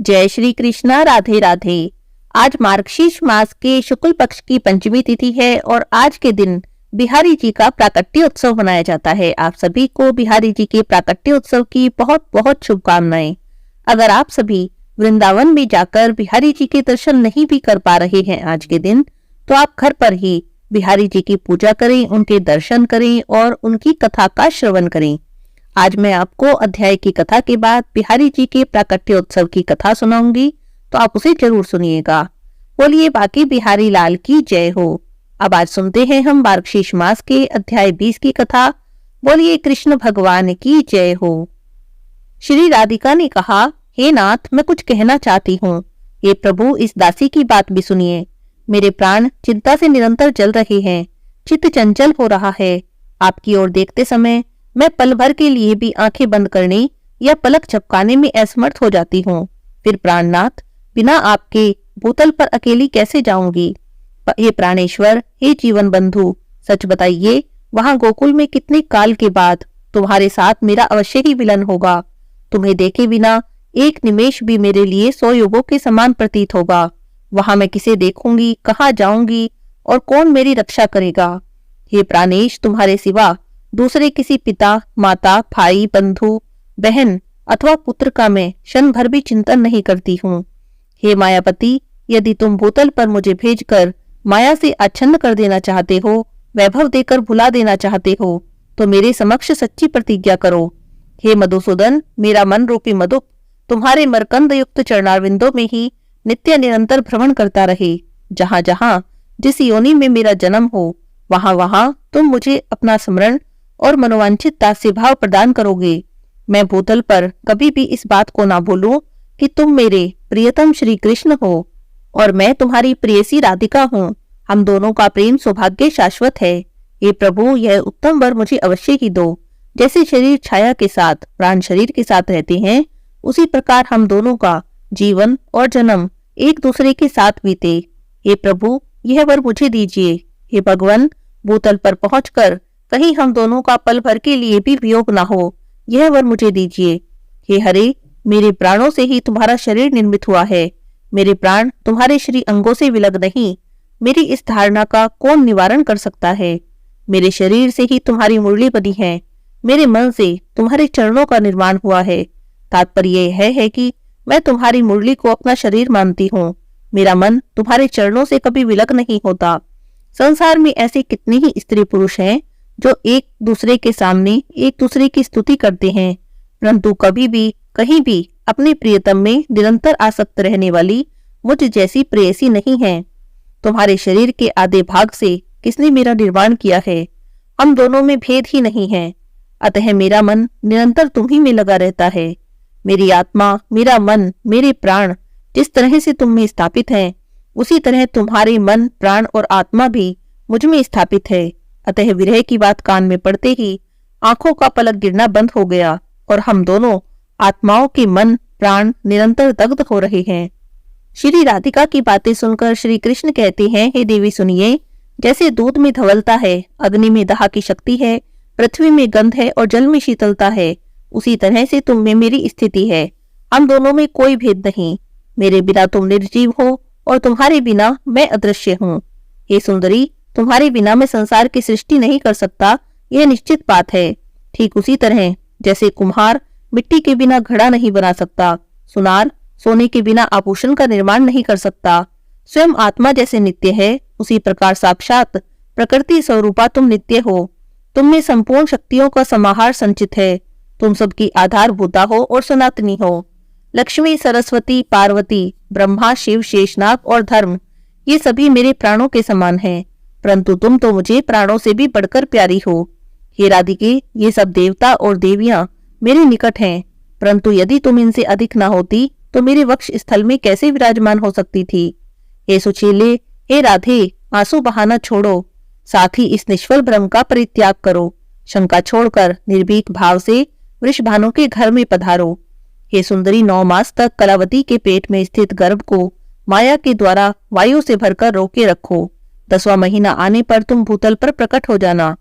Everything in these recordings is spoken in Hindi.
जय श्री कृष्णा। राधे राधे। आज मार्गशीर्ष मास के शुक्ल पक्ष की पंचमी तिथि है और आज के दिन बिहारी जी का प्राकट्य उत्सव मनाया जाता है। आप सभी को बिहारी जी के प्राकट्य उत्सव की बहुत बहुत शुभकामनाएं। अगर आप सभी वृंदावन में जाकर बिहारी जी के दर्शन नहीं भी कर पा रहे हैं आज के दिन, तो आप घर पर ही बिहारी जी की पूजा करें, उनके दर्शन करें और उनकी कथा का श्रवण करें। आज मैं आपको अध्याय की कथा के बाद बिहारी जी के प्राकट्य उत्सव की कथा सुनाऊंगी, तो आप उसे जरूर सुनिएगा। बोलिए बाकी बिहारी लाल की जय हो। अब आज सुनते हैं हम मार्गशीर्ष मास के अध्याय 20 की कथा। बोलिए कृष्ण भगवान की जय हो। श्री राधिका ने कहा, हे नाथ, मैं कुछ कहना चाहती हूँ। हे प्रभु, इस दासी की बात भी सुनिए। मेरे प्राण चिंता से निरंतर जल रहे हैं, चित्त चंचल हो रहा है। आपकी ओर देखते समय मैं पल भर के लिए भी आंखें बंद करने या पलक झपकाने में असमर्थ हो जाती हूँ। फिर प्राणनाथ, बिना आपके भूतल पर अकेली कैसे जाऊंगी? हे प्राणेश्वर, हे जीवन बंधु, सच बताइए, वहां गोकुल में कितने काल के बाद तुम्हारे साथ मेरा अवश्य ही मिलन होगा। तुम्हें देखे बिना एक निमेष भी मेरे लिए 100 युगों के समान प्रतीत होगा। वहां मैं किसे देखूंगी, कहाँ जाऊंगी और कौन मेरी रक्षा करेगा? हे प्राणेश, तुम्हारे सिवा दूसरे किसी पिता, माता, भाई, बंधु, बहन अथवा पुत्र का मैं क्षण भर भी चिंतन नहीं करती हूँ। हे मायापति, यदि तुम भूतल पर मुझे भेजकर माया से आच्छन्न कर देना चाहते हो, वैभव देकर भुला देना चाहते हो, तो मेरे समक्ष सच्ची प्रतिज्ञा करो। हे मधुसूदन, मेरा मन रूपी मधुप तुम्हारे मरकंद युक्त चरणारविंदों में ही नित्य निरंतर भ्रमण करता रहे। जहां जहां जिस योनि में मेरा जन्म हो, वहां वहां तुम मुझे अपना स्मरण और मनोवांछित दास्य भाव प्रदान करोगे। मैं भूतल पर कभी भी इस बात को ना भूलूं कि तुम मेरे प्रियतम श्री कृष्ण हो और मैं तुम्हारी प्रेयसी राधिका हूँ। हम दोनों का प्रेम सौभाग्य शाश्वत है। हे प्रभु, यह उत्तम वर मुझे अवश्य ही दो। जैसे शरीर छाया के साथ प्राण शरीर के साथ रहते हैं, उसी प्रकार हम दोनों का जीवन और जन्म एक दूसरे के साथ बीते। हे प्रभु, यह वर मुझे दीजिए। हे भगवान, भूतल पर पहुंचकर कहीं हम दोनों का पल भर के लिए भी वियोग ना हो, यह वर मुझे दीजिए। हे हरे, मेरे प्राणों से ही तुम्हारा शरीर निर्मित हुआ है। मेरे प्राण तुम्हारे श्री अंगों से विलग नहीं। मेरी इस धारणा का कौन निवारण कर सकता है? मेरे शरीर से ही तुम्हारी मुरली बनी है। मेरे मन से तुम्हारे चरणों का निर्माण हुआ है। तात्पर्य यह है कि मैं तुम्हारी मुरली को अपना शरीर मानती हूँ। मेरा मन तुम्हारे चरणों से कभी विलग नहीं होता। संसार में ऐसे कितने ही स्त्री पुरुष हैं जो एक दूसरे के सामने एक दूसरे की स्तुति करते हैं, परंतु कभी भी कहीं भी अपने प्रियतम में निरंतर आसक्त रहने वाली मुझ जैसी प्रेयसी नहीं है। तुम्हारे शरीर के आधे भाग से किसने मेरा निर्माण किया है? हम दोनों में भेद ही नहीं है, अतः मेरा मन निरंतर तुम ही में लगा रहता है। मेरी आत्मा, मेरा मन, मेरे प्राण जिस तरह से तुम में स्थापित हैं, उसी तरह तुम्हारे मन, प्राण और आत्मा भी मुझ में स्थापित है। अतः विरह की बात कान में पड़ते ही आंखों का पलक गिरना बंद हो गया और हम दोनों आत्माओं के मन, प्राण निरंतर दग्ध हो रहे हैं। श्री राधिका की बातें सुनकर श्री कृष्ण कहते हैं, हे देवी सुनिए, जैसे दूध में धवलता है, अग्नि में दाह की शक्ति है, पृथ्वी में गंध है और जल में शीतलता है, उसी तरह से तुम में मेरी स्थिति है। हम दोनों में कोई भेद नहीं। मेरे बिना तुम निर्जीव हो और तुम्हारे बिना मैं अदृश्य हूँ। हे सुंदरी, तुम्हारे बिना मैं संसार की सृष्टि नहीं कर सकता, यह निश्चित बात है। ठीक उसी तरह जैसे कुम्हार मिट्टी के बिना घड़ा नहीं बना सकता, सुनार सोने के बिना आभूषण का निर्माण नहीं कर सकता, स्वयं आत्मा जैसे नित्य है, उसी प्रकार साक्षात प्रकृति स्वरूपा तुम नित्य हो। तुम में संपूर्ण शक्तियों का समाहार संचित है। तुम सबकी आधारभूता हो और सनातनी हो। लक्ष्मी, सरस्वती, पार्वती, ब्रह्मा, शिव, शेषनाग और धर्म, ये सभी मेरे प्राणों के समान हैं, परंतु तुम तो मुझे प्राणों से भी बढ़कर प्यारी हो। हे राधिके, ये सब देवता और देवियां मेरे निकट हैं, परंतु यदि तुम इनसे अधिक ना होती तो मेरे वक्ष स्थल में कैसे विराजमान हो सकती थी? हे सुशीले, हे राधे, आंसू बहाना छोड़ो, साथ ही इस निष्फल भ्रम का परित्याग करो। शंका छोड़कर निर्भीक भाव से वृषभानु के घर में पधारो। हे सुंदरी, 9 मास तक कलावती के पेट में स्थित गर्भ को माया के द्वारा वायु से भरकर रोके रखो। 10वां महीना आने पर तुम भूतल पर प्रकट हो जाना।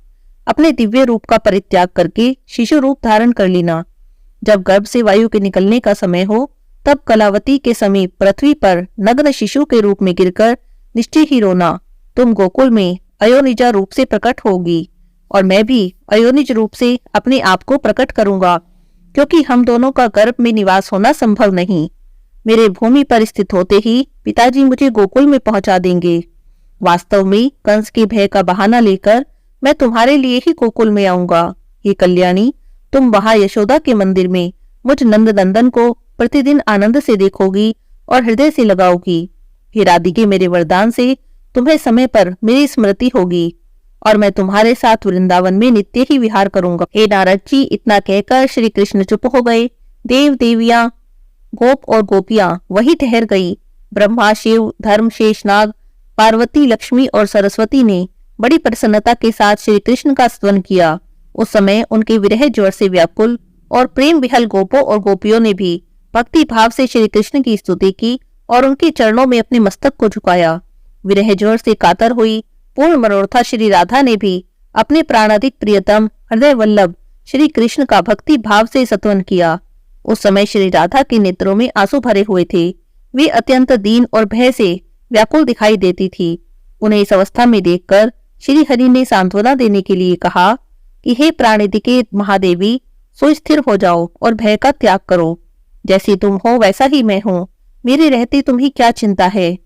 अपने दिव्य रूप का परित्याग करके शिशु रूप धारण कर लेना। जब गर्भ से वायु के निकलने का समय हो, तब कलावती के समीप पृथ्वी पर नग्न शिशु के रूप में गिरकर निश्चय ही रोना। तुम गोकुल में अयोनिजा रूप से प्रकट होगी और मैं भी अयोनिज रूप से अपने आप को प्रकट करूंगा, क्योंकि हम दोनों का गर्भ में निवास होना संभव नहीं। मेरे भूमि पर स्थित होते ही पिताजी मुझे गोकुल में पहुंचा देंगे। वास्तव में कंस के भय का बहाना लेकर मैं तुम्हारे लिए ही गोकुल में आऊंगा। ये कल्याणी, तुम वहां यशोदा के मंदिर में मुझ नंदनंदन को प्रतिदिन आनंद से देखोगी और हृदय से लगाओगी। हे राधिके, मेरे वरदान से तुम्हें समय पर मेरी स्मृति होगी और मैं तुम्हारे साथ वृंदावन में नित्य ही विहार करूंगा। हे नारद जी, इतना कहकर श्री कृष्ण चुप हो गए। देव देवियां, गोप और गोपियां वही ठहर गई। ब्रह्मा, शिव, धर्म, शेषनाग, पार्वती, लक्ष्मी और सरस्वती ने बड़ी प्रसन्नता के साथ श्री कृष्ण का स्तवन किया। उस समय उनके विरह ज्वर से व्याकुल और प्रेम विहल गोपों और गोपियों ने भी भक्ति भाव से श्री कृष्ण की स्तुति की और उनके चरणों में अपने मस्तक को झुकाया। विरह ज्वर से कातर हुई पूर्ण मनोरथा श्री राधा ने भी अपने प्राणाधिक प्रियतम हृदय वल्लभ श्री कृष्ण का भक्ति भाव से स्तवन किया। उस समय श्री राधा के नेत्रों में आंसू भरे हुए थे। वे अत्यंत दीन और भय से व्याकुल दिखाई देती थी। उन्हें इस अवस्था में देखकर श्री हरि ने सांत्वना देने के लिए कहा कि हे प्राणिदिके महादेवी, सुस्थिर हो जाओ और भय का त्याग करो। जैसी तुम हो वैसा ही मैं हूँ। मेरे रहते तुम्हें क्या चिंता है।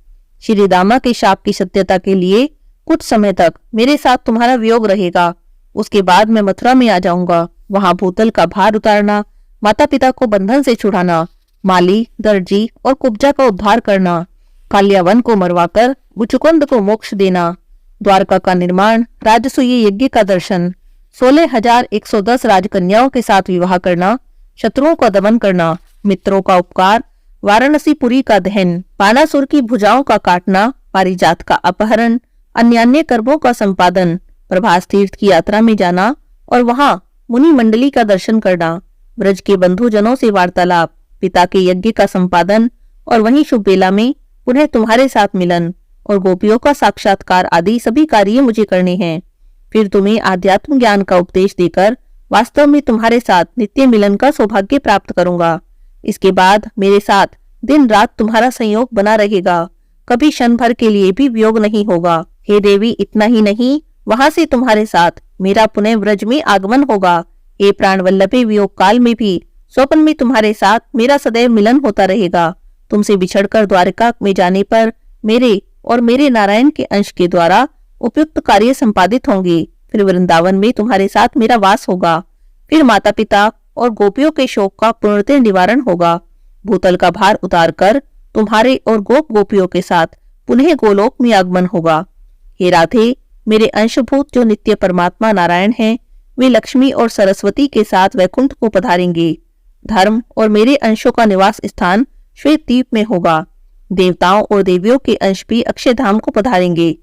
श्री दामा के शाप की सत्यता के लिए कुछ समय तक मेरे साथ तुम्हारा वियोग रहेगा। उसके बाद मैं मथुरा में आ जाऊंगा। वहां भूतल का भार उतारना, माता पिता को बंधन से छुड़ाना, माली, दर्जी और कुब्जा का उद्धार करना, कालियावन को मरवाकर मुचुकुंद को मोक्ष देना, द्वारका का निर्माण, राजसूय यज्ञ का दर्शन, 16,110 राजकन्याओं के साथ विवाह करना, शत्रुओं का दमन करना, मित्रों का उपकार, वाराणसी पुरी का दहन, पानासुर की भुजाओं का काटना, पारिजात का अपहरण, अन्यान्य कर्मों का संपादन, प्रभास तीर्थ की यात्रा में जाना और वहां मुनि मंडली का दर्शन करना, ब्रज के बंधुजनों से वार्तालाप, पिता के यज्ञ का संपादन और वहीं शुभ बेला में पुनः तुम्हारे साथ मिलन और गोपियों का साक्षात्कार आदि सभी कार्य मुझे करने हैं। फिर तुम्हें आध्यात्म ज्ञान का उपदेश देकर वास्तव में तुम्हारे साथ नित्य मिलन का सौभाग्य प्राप्त करूंगा। इसके बाद मेरे साथ दिन रात तुम्हारा संयोग बना रहेगा, कभी क्षण भर के लिए भी वियोग नहीं होगा। हे देवी, इतना ही नहीं, वहां से तुम्हारे साथ मेरा पुनः व्रज में आगमन होगा। हे प्राण वल्लभे, वियोग काल में भी स्वप्न में तुम्हारे साथ मेरा सदैव मिलन होता रहेगा। तुमसे बिछड़कर द्वारका में जाने पर मेरे और मेरे नारायण के अंश के द्वारा उपयुक्त कार्य संपादित होंगे। फिर वृंदावन में तुम्हारे साथ मेरा वास होगा। फिर माता पिता और गोपियों के शोक का पूर्णतः निवारण होगा। भूतल का भार उतारकर तुम्हारे और गोप गोपियों के साथ पुनः गोलोक में आगमन होगा। हे राधे, मेरे अंशभूत जो नित्य परमात्मा नारायण हैं, वे लक्ष्मी और सरस्वती के साथ वैकुंठ को पधारेंगे। धर्म और मेरे अंशों का निवास स्थान श्वेत द्वीप में होगा। देवताओं और देवियों के अंश भी अक्षयधाम को पधारेंगे।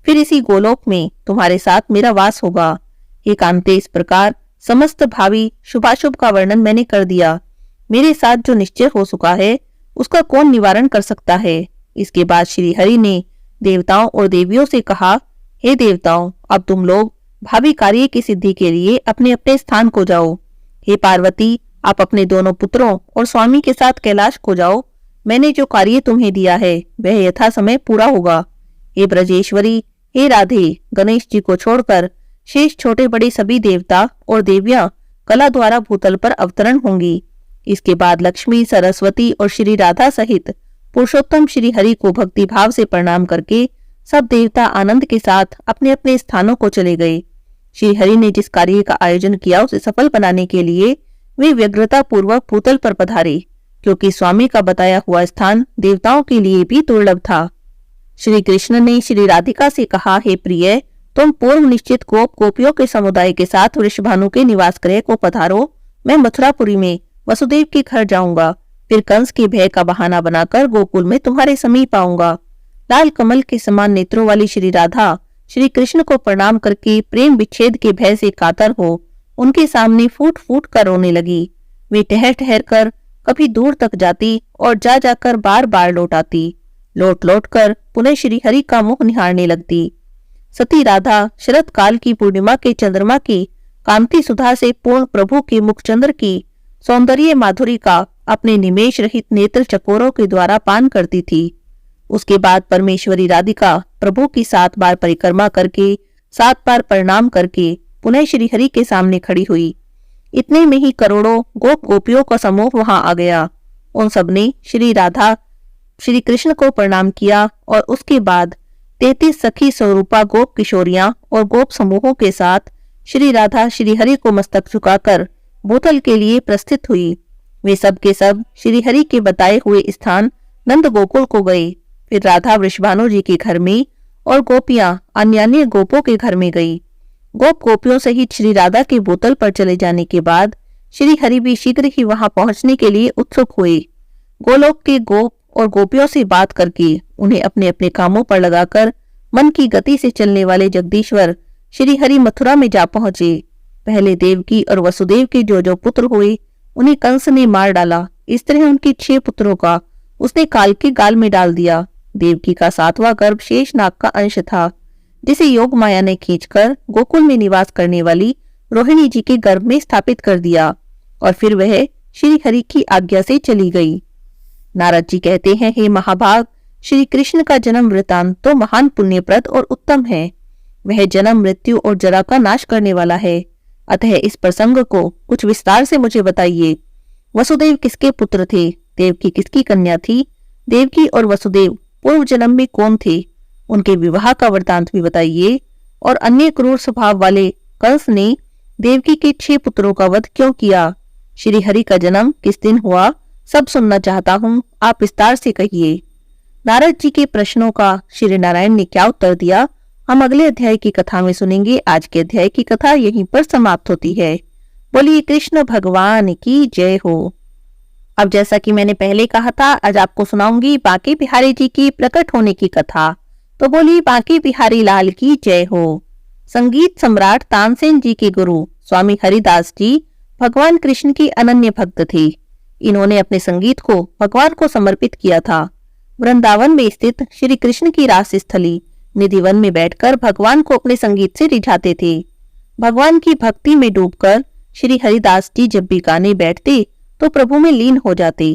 फिर इसी गोलोक में तुम्हारे साथ मेरा वास होगा। हे कांते, इस प्रकार समस्त भावी शुभाशुभ का वर्णन मैंने कर दिया। मेरे साथ जो निश्चय हो चुका है उसका कौन निवारण कर सकता है। इसके बाद श्री हरि ने देवताओं और देवियों से कहा, हे देवताओं, अब तुम लोग भावी कार्य की सिद्धि के लिए अपने अपने स्थान को जाओ। हे पार्वती, आप अपने दोनों पुत्रों और स्वामी के साथ कैलाश को जाओ। मैंने जो कार्य तुम्हें दिया है वह यथा समय पूरा होगा। हे ब्रजेश्वरी, हे राधे, गणेश जी को छोड़कर शेष छोटे बड़े सभी देवता और देवियां कला द्वारा भूतल पर अवतरण होंगी। इसके बाद लक्ष्मी, सरस्वती और श्री राधा सहित पुरुषोत्तम श्री हरि को भक्ति भाव से प्रणाम करके सब देवता आनंद के साथ अपने अपने स्थानों को चले गए। श्री हरि ने जिस कार्य का आयोजन किया उसे सफल बनाने के लिए वे व्यग्रता पूर्वक भूतल पर पधारे, क्योंकि स्वामी का बताया हुआ स्थान देवताओं के लिए भी दुर्लभ था। श्री कृष्ण ने श्री राधिका से कहा, हे प्रिय, तुम पूर्व निश्चित गोप गोपियों के समुदाय के साथ वृषभानु के निवास गृह को पधारो। मैं मथुरापुरी में वसुदेव के घर जाऊंगा। फिर कंस के भय का बहाना बनाकर गोकुल में तुम्हारे समीप आऊंगा। लाल कमल के समान नेत्रों वाली श्री राधा श्री कृष्ण को प्रणाम करके प्रेम विच्छेद के भय से कातर हो उनके सामने फूट फूट कर रोने लगी। वे ठहर ठहर कर कभी दूर तक जाती और जा जाकर बार बार लौट आती। लौट लौट कर पुनः श्री हरि का मुख निहारने लगती। सती राधा शरद काल की पूर्णिमा के चंद्रमा की कांति सुधा से पूर्ण प्रभु के मुखचंद्र की सौंदर्य माधुरी का अपने निमेष रहित नेत्र चकोरों के द्वारा पान करती थी। उसके बाद परमेश्वरी राधिका प्रभु की 7 बार परिक्रमा करके 7 बार प्रणाम करके पुनः श्री हरि के सामने खड़ी हुई। इतने में ही करोड़ों गोप गोपियों का समूह वहां आ गया। उन सबने श्री राधा श्री कृष्ण को प्रणाम किया और उसके बाद 33 सखी स्वरूपा गोप किशोरियां और गोप समूहों के साथ श्री राधा श्री हरि को मस्तक झुकाकर बोतल के लिए प्रस्थित हुई। वे सब के सब श्री हरि के बताए हुए स्थान नंद गोकुल को गए। फिर राधा वृषभानु जी के घर में और गोपियां अन्य गोपों के घर में गई। गोप गोपियों सहित श्री राधा के बोतल पर चले जाने के बाद श्री हरि भी शीघ्र ही वहां पहुंचने के लिए उत्सुक हुए। गोलोक के गोप और गोपियों से बात करके उन्हें अपने अपने कामों पर लगाकर मन की गति से चलने वाले जगदीश्वर श्री हरि मथुरा में जा पहुंचे। पहले देवकी और वसुदेव के जो पुत्र हुए उन्हें कंस ने मार डाला। इस तरह उनके 6 पुत्रों का उसने काल के गाल में डाल दिया। देवकी का 7वां गर्भ शेषनाग का अंश था, जिसे योग माया ने खींचकर गोकुल में निवास करने वाली रोहिणी जी के गर्भ में स्थापित कर दिया और फिर वह श्री हरि की आज्ञा से चली गई। नारद जी कहते हैं, हे महाभाग, श्री कृष्ण का जन्म वृतांत तो महान पुण्यप्रद और उत्तम है। वह जन्म मृत्यु और जरा का नाश करने वाला है। अतः इस प्रसंग को कुछ विस्तार से मुझे बताइए। वसुदेव किसके पुत्र थे? देवकी किसकी कन्या थी? देवकी और वसुदेव पूर्व जन्म में कौन थे? उनके विवाह का वृतांत भी बताइए। और अन्य क्रूर स्वभाव वाले कंस ने देवकी के 6 पुत्रों का वध क्यों किया? श्री हरि का जन्म किस दिन हुआ? सब सुनना चाहता हूँ, आप विस्तार से कहिए। नारद जी के प्रश्नों का श्री नारायण ने क्या उत्तर दिया, हम अगले अध्याय की कथा में सुनेंगे। आज के अध्याय की कथा यहीं पर समाप्त होती है। बोलिए कृष्ण भगवान की जय हो। अब जैसा कि मैंने पहले कहा था, आज आपको सुनाऊंगी बांके बिहारी जी की प्रकट होने की कथा। तो बोलिए बांके बिहारी लाल की जय हो। संगीत सम्राट तानसेन जी के गुरु स्वामी हरिदास जी भगवान कृष्ण की अनन्य भक्त थे। इन्होंने अपने संगीत को भगवान को समर्पित किया था। वृंदावन में स्थित श्री कृष्ण की रास स्थली निधिवन में बैठकर भगवान को अपने संगीत से रिझाते थे। भगवान की भक्ति में डूबकर श्री हरिदास जी जब भी गाने बैठते तो प्रभु में लीन हो जाते।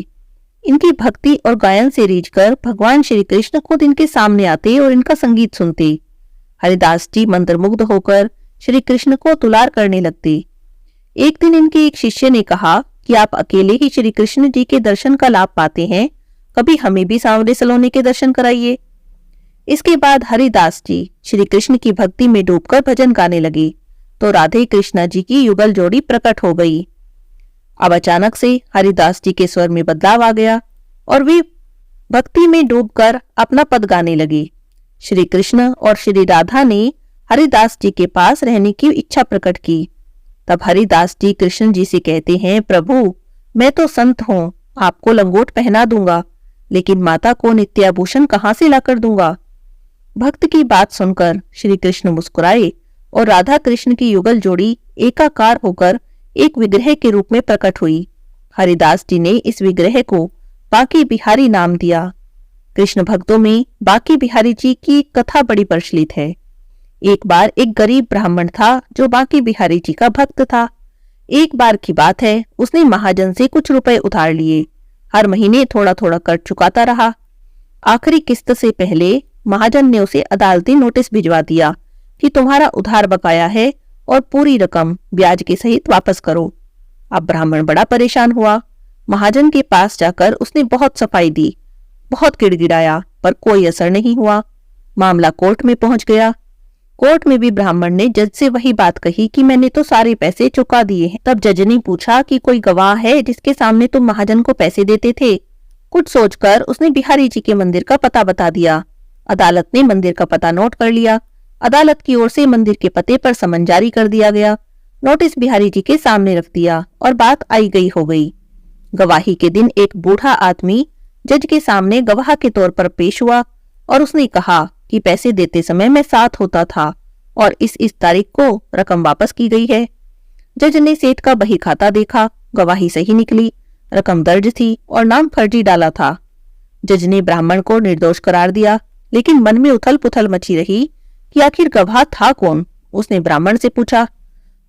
इनकी भक्ति और गायन से रीझकर भगवान श्री कृष्ण खुद इनके सामने आते और इनका संगीत सुनते। हरिदास जी मंत्रमुग्ध होकर श्री कृष्ण को दुलार करने लगते। एक दिन इनके एक शिष्य ने कहा कि आप अकेले ही श्री कृष्ण जी के दर्शन का लाभ पाते हैं, कभी हमें भी सांवरे सलोने के दर्शन कराइए। इसके बाद हरिदास जी श्री कृष्ण की भक्ति में डूबकर भजन गाने लगे तो राधे कृष्णा जी की युगल जोड़ी प्रकट हो गई। अब अचानक से हरिदास जी के स्वर में बदलाव आ गया और वे भक्ति में डूबकर अपना पद गाने लगे। श्री कृष्ण और श्री राधा ने हरिदास जी के पास रहने की इच्छा प्रकट की। तब हरिदास जी कृष्ण जी से कहते हैं, प्रभु मैं तो संत हूँ, आपको लंगोट पहना दूंगा, लेकिन माता को नित्याभूषण कहाँ से लाकर दूंगा। भक्त की बात सुनकर श्री कृष्ण मुस्कुराए और राधा कृष्ण की युगल जोड़ी एकाकार होकर एक विग्रह के रूप में प्रकट हुई। हरिदास जी ने इस विग्रह को बांके बिहारी नाम दिया। कृष्ण भक्तों में बांके बिहारी जी की कथा बड़ी प्रचलित है। एक बार एक गरीब ब्राह्मण था जो बांके बिहारी जी का भक्त था। एक बार की बात है, उसने महाजन से कुछ रुपए उधार लिए। हर महीने थोड़ा थोड़ा कर चुकाता रहा। आखिरी किस्त से पहले महाजन ने उसे अदालती नोटिस भिजवा दिया कि तुम्हारा उधार बकाया है और पूरी रकम ब्याज के सहित वापस करो। अब ब्राह्मण बड़ा परेशान हुआ। महाजन के पास जाकर उसने बहुत सफाई दी, बहुत गिड़गिड़ाया, पर कोई असर नहीं हुआ। मामला कोर्ट में पहुंच गया। कोर्ट में भी ब्राह्मण ने जज से वही बात कही कि मैंने तो सारे पैसे चुका दिए हैं। तब जज ने पूछा कि कोई गवाह है जिसके सामने तुम महाजन को पैसे देते थे। कुछ सोचकर उसने बिहारी जी के मंदिर का पता बता दिया। अदालत ने मंदिर का पता नोट कर लिया। अदालत की ओर से मंदिर के पते पर समन जारी कर दिया गया। नोटिस बिहारी जी के सामने रख दिया और बात आई गई हो गई। गवाही के दिन एक बूढ़ा आदमी जज के सामने गवाह के तौर पर पेश हुआ और उसने कहा कि पैसे देते समय मैं साथ होता था और इस तारीख को रकम वापस की गई है। जज ने सेठ का बही खाता देखा, गवाही सही निकली, रकम दर्ज थी और नाम फर्जी डाला था। जज ने ब्राह्मण को निर्दोष करार दिया, लेकिन मन में उथल पुथल मची रही कि आखिर गवाह था कौन। उसने ब्राह्मण से पूछा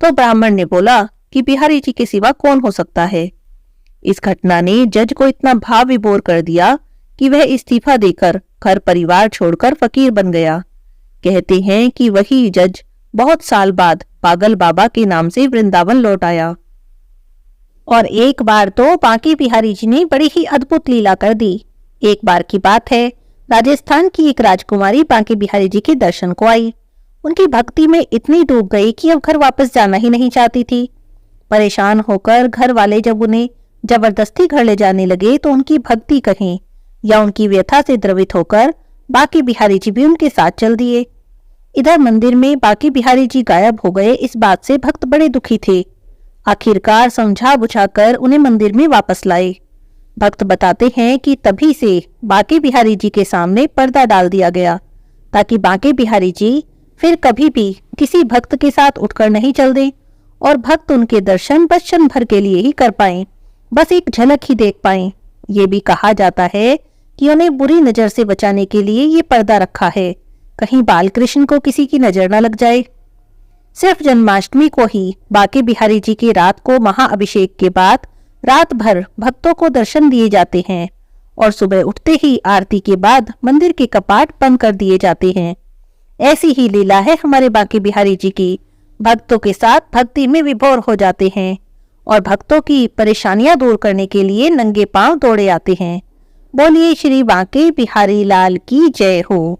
तो ब्राह्मण ने बोला कि बिहारी जी के सिवा कौन हो सकता है। इस घटना ने जज को इतना भाव विभोर कर दिया कि वह इस्तीफा देकर घर परिवार छोड़कर फकीर बन गया। कहते हैं कि वही जज बहुत साल बाद पागल बाबा के नाम से वृंदावन लौट आया। और एक बार तो बांके बिहारी जी ने बड़ी ही अद्भुत लीला कर दी। एक बार की बात है, राजस्थान की एक राजकुमारी बांके बिहारी जी के दर्शन को आई। उनकी भक्ति में इतनी डूब गई कि अब घर वापस जाना ही नहीं चाहती थी। परेशान होकर घर वाले जब उन्हें जबरदस्ती घर ले जाने लगे तो उनकी भक्ति कहीं या उनकी व्यथा से द्रवित होकर बांके बिहारी जी भी उनके साथ चल दिए। इधर मंदिर में बांके बिहारी जी गायब हो गए, इस बात से भक्त बड़े दुखी थे। आखिरकार समझा बुझाकर उन्हें मंदिर में वापस लाए। भक्त बताते हैं कि तभी से बांके बिहारी जी के सामने पर्दा डाल दिया गया ताकि बांके बिहारी जी फिर कभी भी किसी भक्त के साथ उठकर नहीं चल दें और भक्त उनके दर्शन बस क्षण भर के लिए ही कर पाएं, बस एक झलक ही देख पाएं। ये भी कहा जाता है कि उन्हें बुरी नजर से बचाने के लिए ये पर्दा रखा है, कहीं बाल कृष्ण को किसी की नजर न लग जाए। सिर्फ जन्माष्टमी को ही बांके बिहारी जी की रात को महाअभिषेक के बाद रात भर भक्तों को दर्शन दिए जाते हैं और सुबह उठते ही आरती के बाद मंदिर के कपाट बंद कर दिए जाते हैं। ऐसी ही लीला है हमारे बांके बिहारी जी की। भक्तों के साथ भक्ति में विभोर हो जाते हैं और भक्तों की परेशानियां दूर करने के लिए नंगे पांव दौड़े आते हैं। बोलिए श्री बांके बिहारी लाल की जय हो।